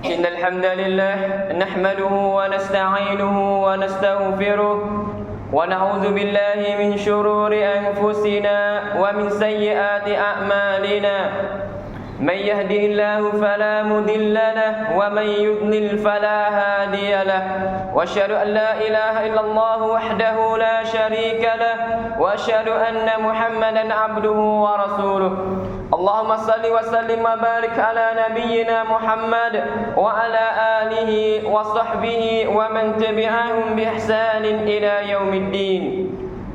إن الحمد لله نحمده ونستعينه ونستغفره ونعوذ بالله من شرور أنفسنا ومن سيئات أعمالنا من يهده الله فلا مضل له ومن يضلل فلا هادي له وأشهد أن لا إله إلا الله وحده لا شريك له وأشهد أن محمدا عبده ورسوله اللهم صل وسلم وبارك على نبينا محمد وعلى آله وصحبه ومن تبعهم بإحسان إلى يوم الدين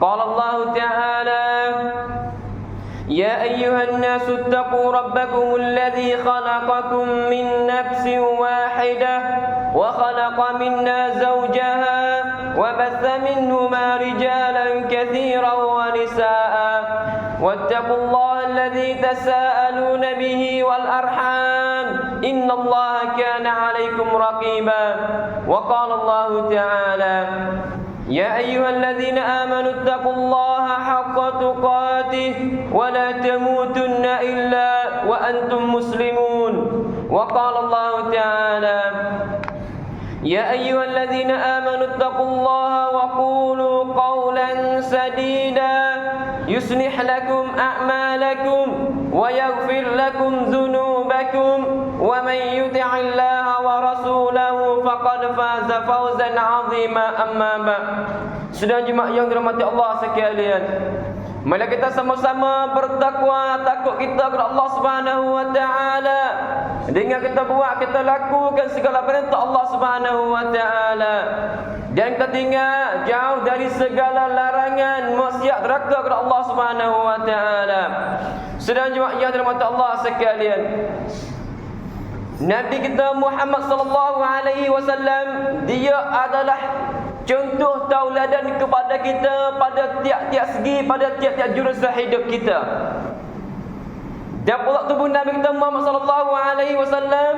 قال الله تعالى يا أيها الناس اتقوا ربكم الذي خلقكم من نفس واحدة وخلق منا زوجها وبث منهما رجالا كثيرا ونساء واتقوا الله الذي تساءلون به والأرحام إن الله كان عليكم رقيبا وقال الله تعالى يا أيها الذين آمنوا اتقوا الله حق تقاته ولا تموتن إلا وأنتم مسلمون وقال الله تعالى يا أيها الذين آمنوا اتقوا الله وقولوا قولا سديدا يصلح لكم أعمالكم ويغفر لكم ذنوبكم ومن يطع الله ورسوله فقد فاز فوزا عظيما أما بعد. Sedang jemaah yang dirahmati Allah sekalian, mari kita sama-sama bertakwa, takut kita kepada Allah Subhanahu wa taala. Dengan kita buat, kita lakukan segala perintah Allah Subhanahu wa taala. Dan kita tinggal jauh dari segala larangan maksiat neraka kepada Allah Subhanahu wa taala. Sedang jemaah yang dirahmati Allah sekalian, Nabi kita Muhammad sallallahu alaihi wasallam, dia adalah contoh tauladan kepada kita pada tiap-tiap segi, pada tiap-tiap jurusan hidup kita. Dan pula tubuh Nabi kita Muhammad sallallahu alaihi wasallam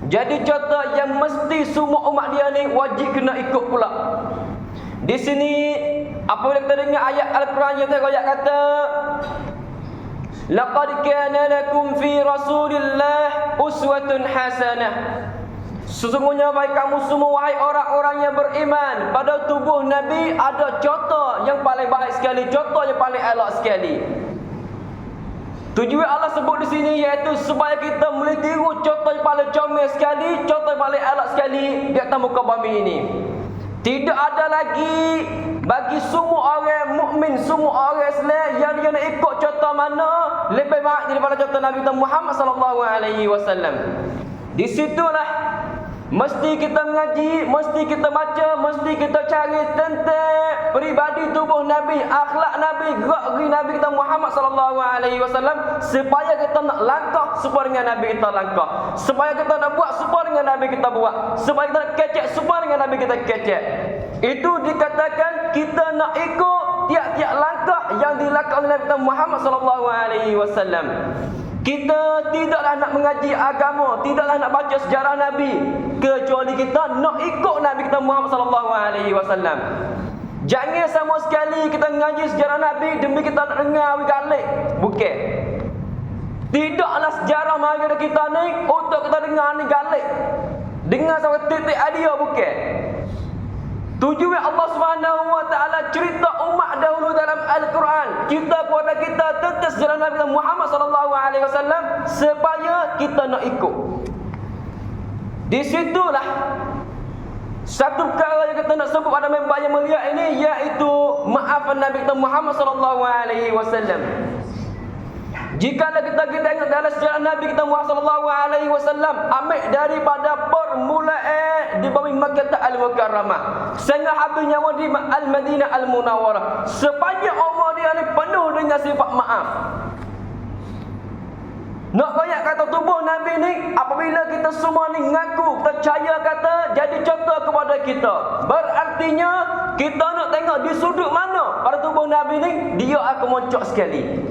jadi contoh yang mesti semua umat dia ni wajib kena ikut pula. Di sini apabila kita dengar ayat Al-Quran yang ayat kata laqad kana lakum fi Rasulillah uswatun hasanah. Sesungguhnya bagi kamu semua wahai orang-orang yang beriman, pada tubuh Nabi ada contoh yang paling baik sekali, contoh yang paling elok sekali. Tujuan Allah sebut di sini iaitu supaya kita boleh tiru contoh yang paling comel sekali, contoh yang paling elok sekali di atas muka bumi ini. Tidak ada lagi bagi semua orang mukmin, semua orang Islam yang dia nak ikut contoh mana lebih baik daripada contoh Nabi Muhammad sallallahu alaihi wasallam. Di situlah mesti kita mengaji, mesti kita baca, mesti kita cari tentang peribadi tubuh Nabi, akhlak Nabi, gerak-geri Nabi kita Muhammad sallallahu alaihi wasallam, supaya kita nak langkah supaya dengan Nabi kita langkah, supaya kita nak buat supaya dengan Nabi kita buat, supaya kita nak kecek supaya dengan Nabi kita kecek. Itu dikatakan kita nak ikut tiap-tiap langkah yang dilakukan oleh Nabi kita Muhammad sallallahu alaihi wasallam. Kita tidaklah nak mengaji agama, tidaklah nak baca sejarah Nabi kecuali kita nak ikut Nabi kita Muhammad sallallahu alaihi wasallam. Jangan sama sekali kita mengaji sejarah Nabi demi kita nak dengar galik. Bukan. Tidaklah sejarah mari kita ni untuk kita dengar ni galik. Dengar sampai titik dia, bukan. Tujuan Allah Subhanahu wa taala cerita umat dahulu dalam Al-Quran, kita kepada kita tentang sejarah Nabi Muhammad sallallahu alaihi wasallam supaya kita nak ikut. Di situlah satu perkara yang kita nak sebut pada member yang mulia ini, iaitu maafkan Nabi Muhammad sallallahu alaihi wasallam. Jika kita tengok dalam sejarah Nabi kita Muhammad sallallahu alaihi wasallam, ambil daripada permulaan di bumi Makkah Al-Mukarramah sehingga habis nyawa di Al-Madinah Al-Munawwarah, sepanjang umur dia ni penuh dengan sifat maaf. Nak banyak kata tubuh Nabi ni, apabila kita semua ni ngaku, percaya kata, jadi contoh kepada kita, berartinya kita nak tengok di sudut mana pada tubuh Nabi ni dia akan moncok sekali.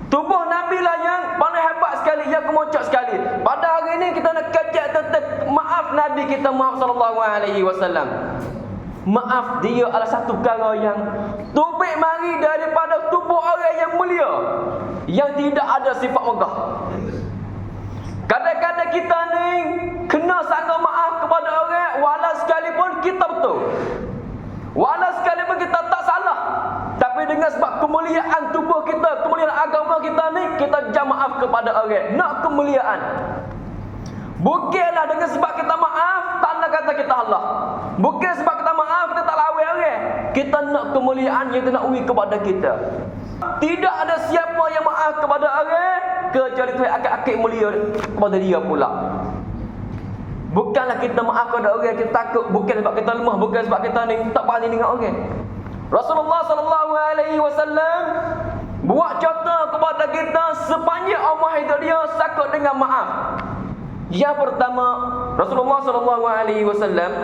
Tubuh Nabi lah yang paling hebat sekali, yang kemoncok sekali. Pada hari ini kita nak kecek tentang maaf Nabi kita Muhammad sallallahu alaihi wasallam. Maaf dia adalah satu perkara yang tubik mari daripada tubuh orang yang mulia, yang tidak ada sifat megah. Kadang-kadang kita ni Walau sekalipun kita tak salah, tapi dengan sebab kemuliaan tubuh kita, kemuliaan agama kita ni, kita jam maaf kepada orang. Nak kemuliaan. Bukanlah dengan sebab kita maaf, tak nak kata kita Allah. Bukan sebab kita maaf, kita tak lawan orang. Kita nak kemuliaan yang kita nak uji kepada kita. Tidak ada siapa yang maaf kepada orang kecuali Tuhan akan akid mulia kepada dia pula. Bukanlah kita maaf kepada orang, kita takut. Bukan sebab kita lemah, bukan sebab kita ni tak berani dengan orang. Rasulullah SAW buat contoh kepada kita sepanjang umur hidup dia takut dengan maaf. Yang pertama, Rasulullah SAW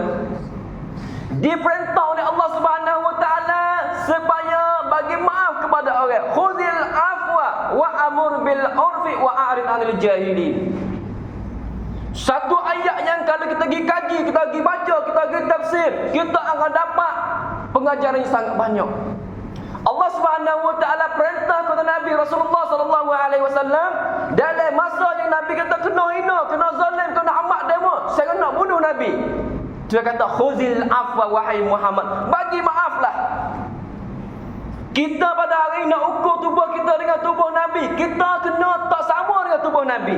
diperintah oleh Allah Subhanahu Wa Taala supaya bagi maaf kepada orang. Khudhil afwa wa amur bil urfi wa a'rid 'anil jahilin. Satu ayat yang kalau kita pergi kaji, kita pergi baca, kita pergi tafsir, kita akan dapat pengajaran yang sangat banyak. Allah Subhanahu Wa Taala perintah kepada Nabi Rasulullah SAW dalam masa yang Nabi kata kena hina, kena zalim, kena amat demo, saya nak bunuh Nabi. Dia kata khuzil afwa wahai Muhammad, bagi maaflah. Kita pada hari ini nak ukur tubuh kita dengan tubuh Nabi, kita kena tak sama dengan tubuh Nabi.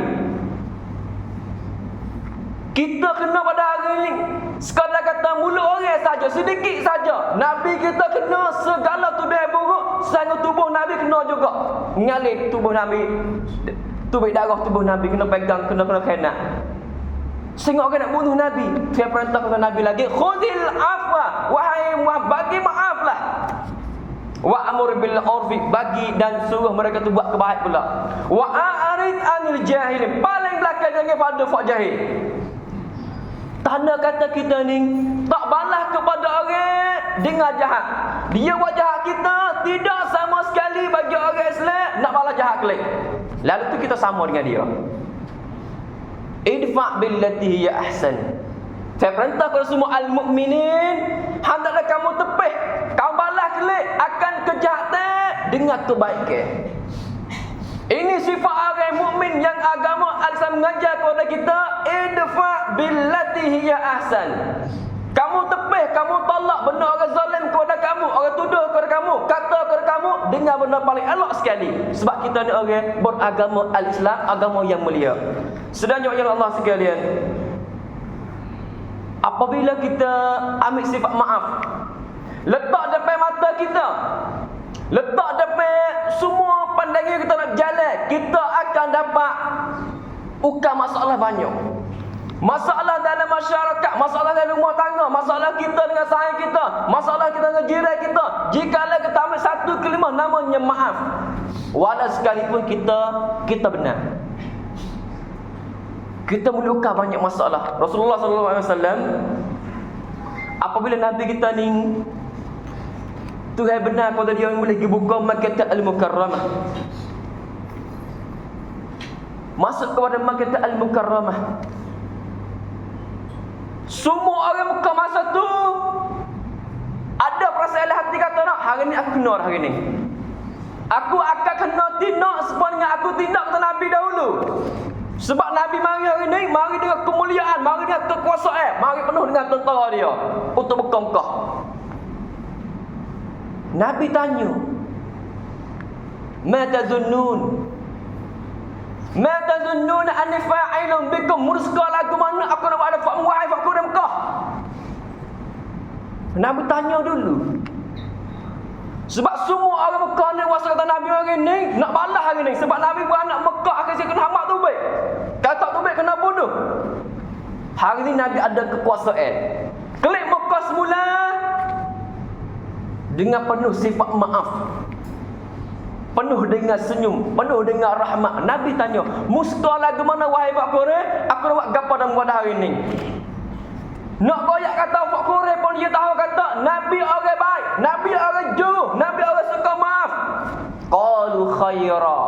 Kita kena pada hari ini sekadar kata mulut orang saja, sedikit saja. Nabi kita kena segala tuduh buruk, sehingga tubuh Nabi kena juga. Mengalir tubuh Nabi, tubuh darah tubuh Nabi kena pegang, kena kena. Sehingga orang nak bunuh Nabi. Dia perintah kepada Nabi lagi, khudil afwa wahai Muhammad, bagi maaflah. Wa amur bil urfi, bagi dan suruh mereka tu buat kebaik pula. Wa a'rid 'anil jahilin, paling belakang jangan pada fak jahil. Tanda kata kita ni tak balas kepada orang dengan jahat. Dia buat jahat kita, tidak sama sekali bagi orang Islam nak balas jahat kelik. Lalu tu kita sama dengan dia. Idfa' billati hiya ahsan. Saya perintah kepada semua al-mukminin, hendaklah kamu tepih, kamu balas kelik akan kejahatan dengan kebaikan. Ini sifat orang mukmin yang agama Al-Islam mengajar kepada kita, idfa' billati hiya ahsan. Kamu tepih, kamu tolak benda orang zalim kepada kamu, orang tuduh kepada kamu, kata kepada kamu dengan benda paling elok sekali. Sebab kita ni orang beragama Al-Islam, agama yang mulia. Sedangkan ya Allah sekalian, apabila kita ambil sifat maaf, letak depan mata kita, letak depan semua pandangan kita nak berjalan, kita akan dapat ukar masalah banyak. Masalah dalam masyarakat, masalah dalam rumah tangga, masalah kita dengan sahabat kita, masalah kita dengan jiran kita. Jikalau kita ambil satu kalimah namanya maaf, walau sekalipun kita benar, kita boleh ukar banyak masalah. Rasulullah SAW, apabila Nabi kita ni Tuhan benar kepada dia yang boleh dibuka Makkah Al-Mukarramah, masuk kepada Makkah Al-Mukarramah, semua orang Mekah masa tu ada perasaan hati kata nak, hari ni aku kena hari ni. Aku akan kena tindak seperti yang aku tindak kepada Nabi dahulu. Sebab Nabi mari hari ni, mari dengan kemuliaan, mari dengan kekuasaan, mari penuh dengan tentera dia untuk Mekah. Nabi tanya, "Ma tazunnun? Ma tazunnun anni fa'ilun bikum murska lagu mana aku nak buat ada fak wahai fakku di Mekah?" Nabi tanya dulu. Sebab semua orang Mekah ni wasa kata Nabi hari ni nak balas hari ni, sebab Nabi beranak Mekah akan kena hamak tu baik. Kata tu baik kena bunuh. Hari ni Nabi ada kekuasaan. Klik Mekah semula dengan penuh sifat maaf, penuh dengan senyum, penuh dengan rahmat. Nabi tanya, "Musta lagu mana wahai Pak Kore? Aku nak buat gapo dalam pada hari ni?" Nak goyak kata Pak Kore pun dia tahu kata Nabi orang baik, Nabi orang jujur, Nabi orang suka maaf. Qalu khaira.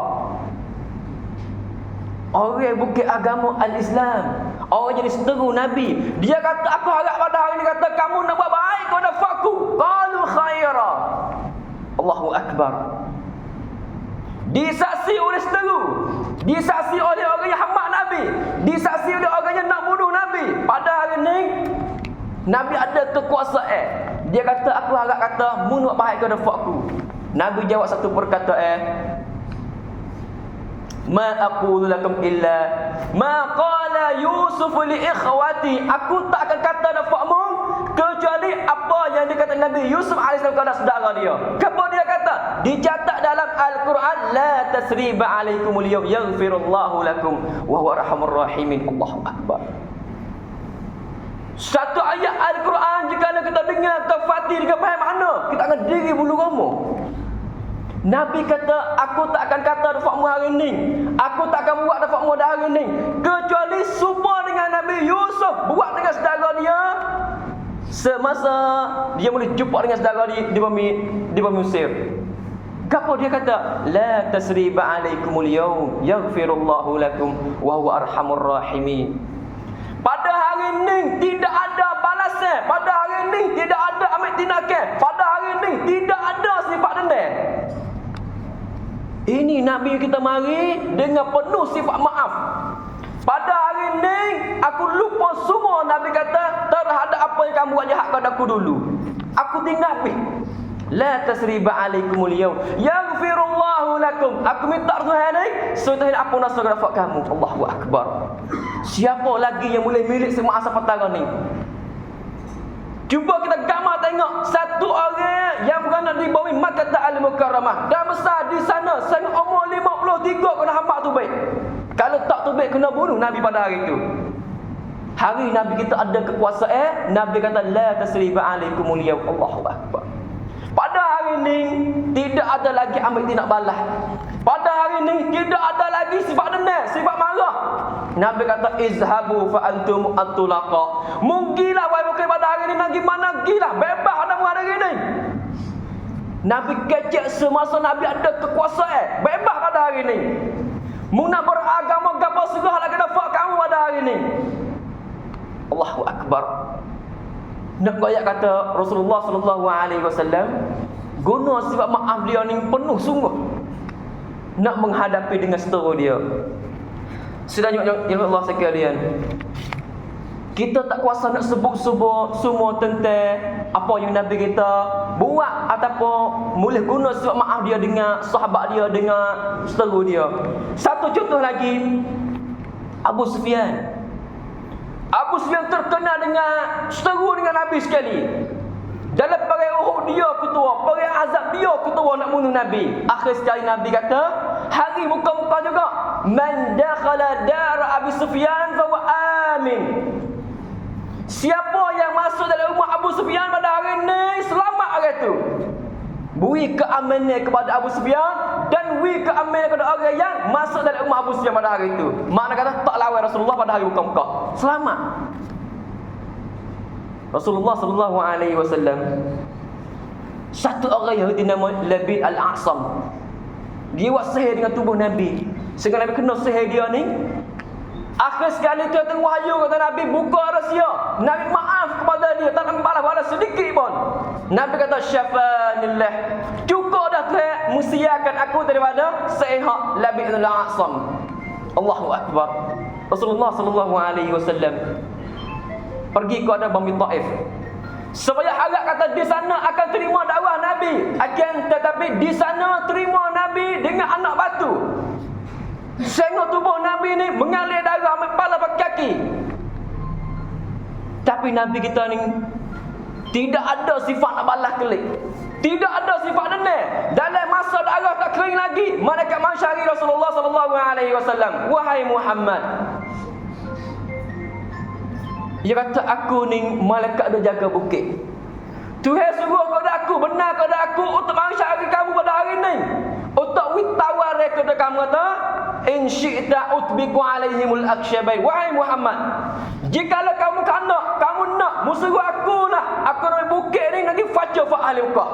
Orang bukit agama Al-Islam, orang jadi seteru Nabi, dia kata aku harap pada hari ni kata kamu nak buat baik kepada fakku. Qalu khaira. Allahu Akbar. Disaksi oleh seteru, disaksi oleh orang yang hamak Nabi, disaksi oleh orang yang nak bunuh Nabi. Pada hari ni Nabi ada kekuasaan, Dia kata, aku harap kata, mu nak baik ke dapat aku. Nabi jawab satu perkataan, ma aqulu lakum illa ma qala Yusuf li ikhwati. Aku tak akan kata dapatmu kecuali apa yang dikata Nabi Yusuf AS kepada saudara dia. Apa dia kata? Dicatat dalam Al-Quran, la tasriba alaikumul yawm yaghfirullahu lakum wa huwa arhamur rahimin. Allahu akbar. Satu ayat Al-Quran, jika kita dengar tafsir dengan faham makna, kita akan diri bulu roma. Nabi kata, aku tak akan kata dapatmu hari ini, aku tak akan buat dapatmu dah hari ini, kecuali serupa dengan Nabi Yusuf buat dengan saudara dia semasa dia boleh jumpa dengan saudara di bumi Mesir. Apa dia kata? La tasriba alaikumul yawm yaghfirullahu lakum wa huwa arhamur rahimin. Pada hari ini tidak ada balasan, pada hari ini tidak ada ambil tindakan, pada hari ini tidak ada sifat dendam. Ini Nabi kita mari dengan penuh sifat maaf. Pada hari ini aku lupa semua, Nabi kata, terhadap apa yang kamu buat jahat kepada aku dulu. Aku tinggal habis. La tasriba alaikumul yawm yaghfirullahu lakum. Aku minta Tuhan ni supaya Tuhan ampun dosa kepada kamu. Allahu akbar. Siapa lagi yang boleh milik semua asal petara ni? Cuba kita gambar tengok satu orang yang beranak di bawah Makkah Al-Mukarramah, dah besar di sana, sang umur 53 kena hamba tu baik. Kalau tak tu baik kena bunuh Nabi pada hari itu. Hari Nabi kita ada kekuasaan, Nabi kata la tasriba alaikumul yawm. Allahu akbar. Pada hari ini tidak ada lagi ambil tindak balas. Pada hari ini tidak ada lagi sifat dendam, sifat marah. Nabi kata izhabu fa antum at-tulaqa. Mungkinlah wahai bukan pada hari ini lagi mana gilah bebas ada hari ini. Nabi kecek semasa Nabi ada kekuasaan, bebas pada hari ini. Mu nak beragama gapo segala lagi dapat kamu pada hari ini. Allahu akbar. Nak ayat kata Rasulullah sallallahu alaihi wasallam guna sifat maaf dia ni penuh sungguh nak menghadapi dengan setara dia. Sedangkan Allah sekalian, kita tak kuasa nak sebut-sebut semua tentang apa yang Nabi kita buat ataupun boleh guna sifat maaf dia dengan sahabat dia, dengan setara dia. Satu contoh lagi, Abu Sufyan. Abu Sufyan terkenal dengan seteru dengan Nabi sekali. Dalam perang Uhud dia ketua, perang Azab dia ketua nak bunuh Nabi. Akhir sekali Nabi kata, hari muka-muka juga, man dakhala dar Abi Sufyan fa huwa amin. Siapa yang masuk dalam rumah Abu Sufyan pada hari ini, selamat hari itu. Beri keamanan kepada Abu Sufyan dan beri keamanan kepada orang yang masuk dalam rumah Abu Sufyan pada hari itu. Makna kata tak lawan Rasulullah pada hari muka-muka. Selamat. Rasulullah sallallahu alaihi wasallam, satu orang Yahudi nama Labid Al-A'sam, dia buat sihir dengan tubuh Nabi. Sehingga Nabi kena sihir dia ni. Akhir sekali tu tengah wahyu kata Nabi buka rahsia. Nabi maaf kepada dia, tak nak balas sedikit pun. Nabi kata syafanillah, cukup dah Tuhan musiakan aku daripada sihir Labid Al-A'sam. Allahu akbar. Rasulullah sallallahu alaihi wasallam pergi ke ada Bani Taif supaya harap kata di sana akan terima dakwah Nabi, akan tetapi di sana terima Nabi dengan anak batu. Sehingga tubuh Nabi ni mengalir darah sampai kepala pakai kaki. Tapi Nabi kita ni tidak ada sifat nak balas kelik, tidak ada sifat dendam. Dalam masa darah tak kering lagi, malaikat mensyari Rasulullah sallallahu alaihi wasallam, wahai Muhammad, dia kata aku ni malaikat dah jaga bukit. Tuhan suruh kepada aku, benar kepada aku untuk mensyari kamu pada hari ni, untuk witawar kepada kamu kata in syi'ta utbiqu alaihimul aksyabai. Wahai Muhammad, jikalau kamu nak musuh aku nak aku nak bukit ni lagi fajar fa ahli Mekah.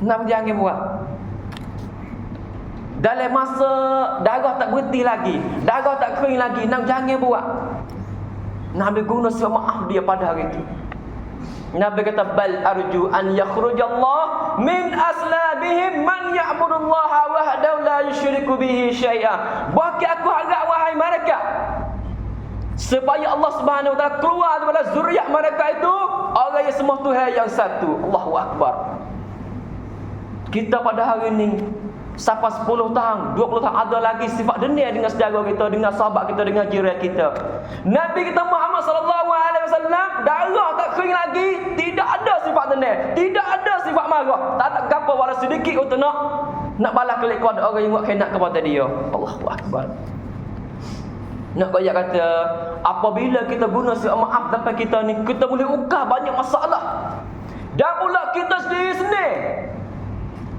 Nak jangan buat. Dalam masa darah tak berhenti lagi, darah tak kering lagi, nak jangan buat. Nabi guna sifat maaf dia pada hari itu. Nabi kata bal arju an yakhrujallah min aslabihim man ya'budullaha wahdahu la yusyriku bihi syai'a. Bahkan aku harap wahai malaikat, supaya Allah Subhanahu wa taala keluar daripada zuriat mereka itu orang yang sembah Tuhan yang satu. Allahu akbar. Kita pada hari ini sampai 10 tahun, 20 tahun ada lagi sifat dengki dengan saudara kita, dengan sahabat kita, dengan jiran kita. Nabi kita Muhammad sallallahu alaihi wasallam darah tak kering lagi, tidak ada sifat dengki, tidak ada sifat marah, tak ada gapo wala sedikit untuk nak balas kelik kepada orang yang buat khianat kepada dia. Allahu akbar. Nak kaya kata apabila kita guna sifat maaf depan kita ni, kita boleh ukar banyak masalah. Dan pula kita sendiri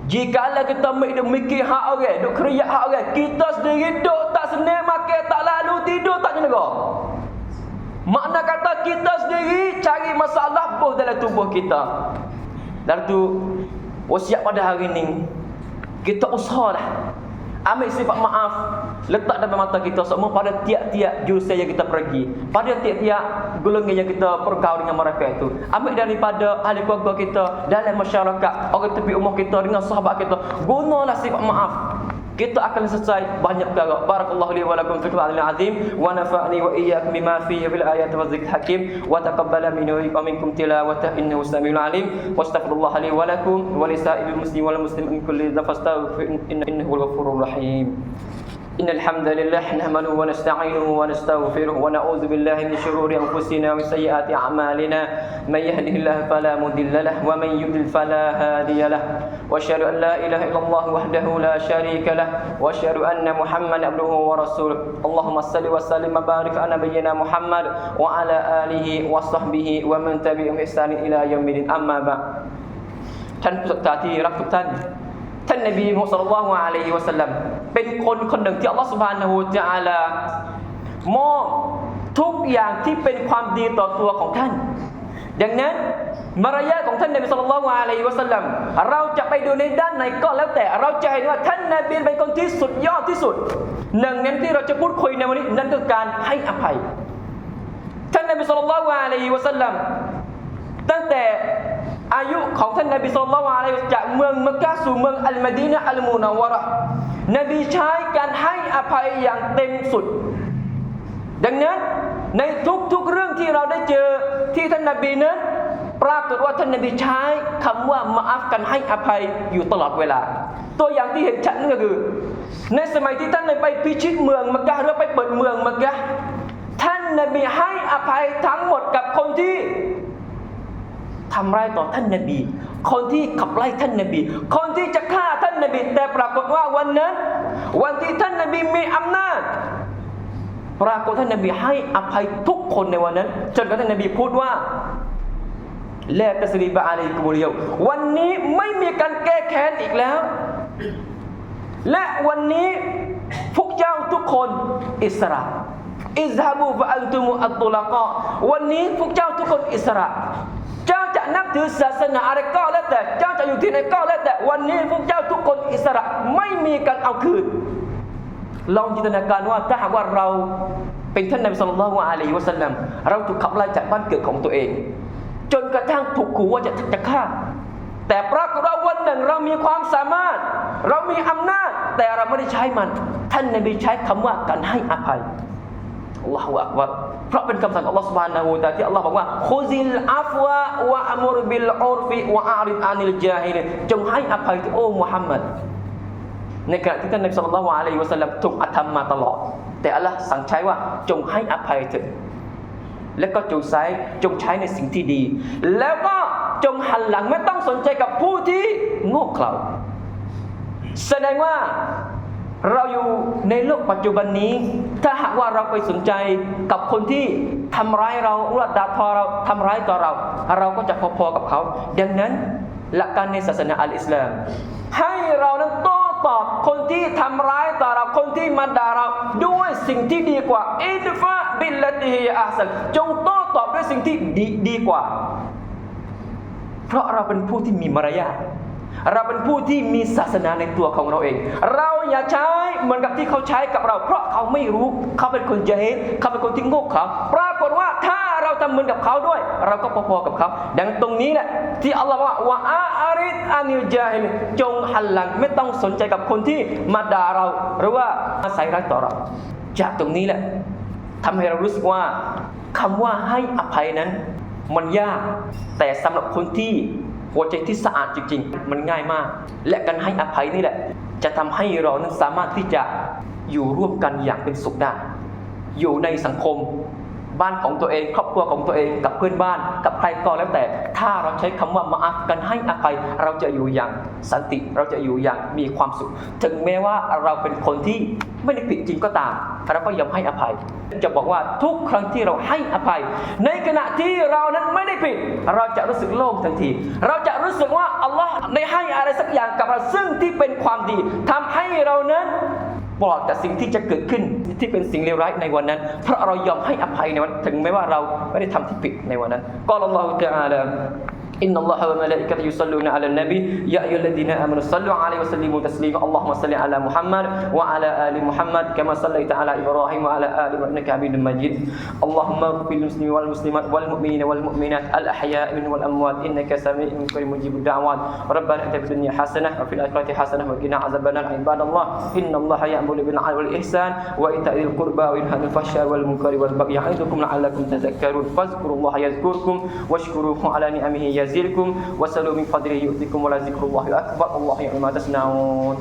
jikalau kita mikir hak orang, duk keriak hak orang, kita sendiri duk tak senang, makan tak lalu, tidur tak jenaka. Makna kata kita sendiri cari masalah boh dalam tubuh kita. Dan tu wasiat pada hari ni, kita usahalah ambil sifat maaf, letak dalam mata kita semua pada tiap-tiap jurusan yang kita pergi, pada tiap-tiap golongan yang kita pergaul dengan mereka itu. Ambil daripada ahli keluarga kita, dalam masyarakat, orang tepi umur kita, dengan sahabat kita. Gunalah sifat maaf. Kita akan selesai banyak perkara. Barakallahu li wa lakum fil Qur'anil azim wa nafa'ni wa iyyakum bima fihi fil ayati wa dzikril hakim wa taqabbala minni wa minkum tilawatahu innahu samiul alim. Wastaghfirullah li wa lakum wa li sa'iril muslimin wal muslimin min kulli dhanbin fastaghfiruhu innahu huwal ghafurur rahim. Innal hamdalillah nahmaduhu wa nasta'inuhu wa nastaghfiruh wa na'udzu billahi min shururi anfusina wa sayyiati a'malina may yahdihillahu fala mudilla lahu wa may yudlil fala hadiya lahu wa asyhadu an la ilaha illallah wahdahu la syarika lahu wa asyhadu anna Muhammadan abduhu wa rasuluh. Allahumma shalli wa sallim wa barik ala nabiyyina Muhammad wa ala alihi wa sahbihi wa man tabi'ahum bi ihsan ila yaumil din. Amma ba'd. ท่านผู้ศรัทธาที่รักทุกท่าน ท่านนบีมุฮัมมัดศ็อลลัลลอฮุอะลัยฮิวะซัลลัมเป็นคนหนึ่งที่อัลเลาะห์ซุบฮานะฮูวะตะอาลามอบทุกอย่างที่เป็นความดีต่อตัวของท่านดังนั้นมารยาทของท่านนบีศ็อลลัลลอฮุอะลัยฮิวะซัลลัมเราจะไปดูในด้านไหนก็แล้วแต่เราจะเห็นว่าท่านนบีเป็นคนที่สุดยอดที่สุดหนึ่งในที่เราจะพูดคุยในวันนี้นั่นคือการให้อภัยท่านนบีศ็อลลัลลอฮุอะลัยฮิวะซัลลัมตั้งแต่อายุของท่านนบีศ็อลลัลลอฮุอะลัยฮิวะซัลลัมจากเมืองมักกะฮ์สู่เมืองอัลมะดีนะห์อัลมุนัววะเราะห์นบีใช้การให้อภัยอย่างเต็มสุดดังนั้นในทุกๆเรื่องที่เราได้เจอที่ท่านนบีนั้นปรากฏว่าท่านนบีใช้คำว่ามาอัฟกันให้อภัยอยู่ตลอดเวลาตัวอย่างที่เห็นชัดนั่นก็คือในสมัยที่ท่านไปพิชิตเมืองมักกะฮ์หรือไปเปิดเมืองมักกะฮ์ท่านนบีให้อภัยทั้งหมดกับคนที่ทำร้ายต่อท่านนบีคนที่ขับไล่ท่านนบีคนที่จะฆ่าท่านนบีแต่ปรากฏว่าวันนั้นวันที่ท่านนบีมีอำนาจปรากฏท่านนบีให้อภัยทุกคนในวันนั้นจนกระทั่งท่านนบีพูดว่าลาตัสรีบะอะลัยกุมุลเยาวันนี้ไม่มีการแก้แค้นอีกแล้วและวันนี้พวกเจ้าทุกคนอิสระอิซฮาบูฟะอันตุมุอัตตุลากะวันนี้พวกเจ้าทุกคนอิสระเจ้าจะนับถือศาสนาอะไรก็แล้วแต่เจ้าจะอยู่ที่ไหนก็แล้วแต่วันนี้พวกเจ้าทุกคนอิสระไม่มีการเอาคืนลองจินตนาการว่าถ้าหากว่าเราเป็นท่านนบีศ็อลลัลลอฮุอะลัยฮิวะซัลลัมเราถูกขับไล่จากบ้านเกิดของตัวเองจนกระทั่งถูกขู่ว่าจะฆ่าแต่ปรากฏว่าวันหนึ่งเรามีความสามารถเรามีอำนาจแต่เราไม่ได้ใช้มันท่านนบีใช้คำว่าการให้อภัยอัลลอฮฺอักบัรเพราะเป็นคำสั่งของอัลลอฮฺซุบฮานะฮูวะตะอาลาที่อัลลอฮฺบอกว่าคุซิลอัฟวะวะอัมุรบิลอุรฟิวะอาริดอานิลญาฮิลินจงให้อภัยโอ้มุฮัมมัดในขณะที่ท่านนบีศ็อลลัลลอฮุอะลัยฮิวะซัลลัมถูกอธรรมมาตลอดแต่อัลลอฮฺสั่งใช้ว่าจงให้อภัยเถิดและก็จงใช้ในสิ่งที่ดีแล้วก็จงหันหลังไม่ต้องสนใจกับผู้ที่โง่เขลาแสดงว่าเราอยู่ในโลกปัจจุบันนี้ถ้าหากว่าเราไปสนใจกับคนที่ทำร้ายเราหรือด่าทอเราทำร้ายต่อเราก็จะพอๆกับเขาดังนั้นหลักการในศาสนาอัลอิสลามให้เรานั้นโต้ตอบคนที่ทำร้ายต่อเราคนที่มาด่าเราด้วยสิ่งที่ดีกว่าอิดฟะบิลลติฮิอัหซันจงโต้ตอบด้วยสิ่งที่ดีกว่าเพราะเราเป็นผู้ที่มีมารยาทเราเป็นผู้ที่มีศาสนาในตัวของเราเองเราอย่าใช้เหมือนกับที่เขาใช้กับเราเพราะเขาไม่รู้เขาเป็นคนญะฮีลเขาเป็นคนที่โง่เขลาปรากฏว่าถ้าเราทำเหมือนกับเขาด้วยเราก็พอๆกับเขาดังตรงนี้แหละที่อัลลอฮฺว่าวะอาริดอานิลญาฮิลจงหันหลังไม่ต้องสนใจกับคนที่มาด่าเราหรือว่าอาศัยร้ายต่อเราจากตรงนี้แหละ ทำให้เรารู้สึกว่าคำว่าให้อภัยนั้นมันยากแต่สำหรับคนที่หัวใจที่สะอาดจริงๆมันง่ายมากและการให้อภัยนี่แหละจะทำให้เรานั้นสามารถที่จะอยู่ร่วมกันอย่างเป็นสุขได้อยู่ในสังคมบ้านของตัวเองครอบครัวของตัวเองกับเพื่อนบ้านกับใครก็แล้วแต่ถ้าเราใช้คำว่ามาอัฟกันให้อภัยเราจะอยู่อย่างสันติเราจะอยู่อย่างมีความสุขถึงแม้ว่าเราเป็นคนที่ไม่ได้ผิดจริงก็ตามเราก็ยอมให้อภัยจะบอกว่าทุกครั้งที่เราให้อภัยในขณะที่เรานั้นไม่ได้ผิดเราจะรู้สึกโล่งทันทีเราจะรู้สึกว่าอัลลอฮ์ได้ให้อะไรสักอย่างกับเราซึ่งที่เป็นความดีทำให้เรานั้นปลอดจากสิ่งที่จะเกิดขึ้นที่เป็นสิ่งเลวร้ายในวันนั้นเพราะเรายอมให้อภัยในวันถึงแม้ว่าเราไม่ได้ทำที่ผิดในวันนั้นกล่าวอัลลอฮฺตะอาลาإن الله وملائكته يصلون على النبي يا أيها الذين آمنوا صلوا عليه وسلموا تسليما اللهم صل على محمد وعلى آل محمد كما صليت على إبراهيم وعلى آل إبراهيم إنك حميد مجيد اللهم اغفر للمسلمين والمسلمات والمؤمنين والمؤمنات الأحياء منهم والأموات إنك سميع قريب مجيب الدعوات ربنا آتنا في الدنيا حسنة وفي الآخرة حسنة وقنا عذاب النار عباد الله إن الله يأمر بالعدل والإحسان وإيتاء ذي القربى وينهى عن الفحشاء والمنكر والبغي يعظكم لعلكم تذكرون فاذكروا الله يذكركم واشكروه على نعمه يزدكم وسلوا من فضله يؤتكم ولذكر الله أكبر الله يعلم ما تصنعون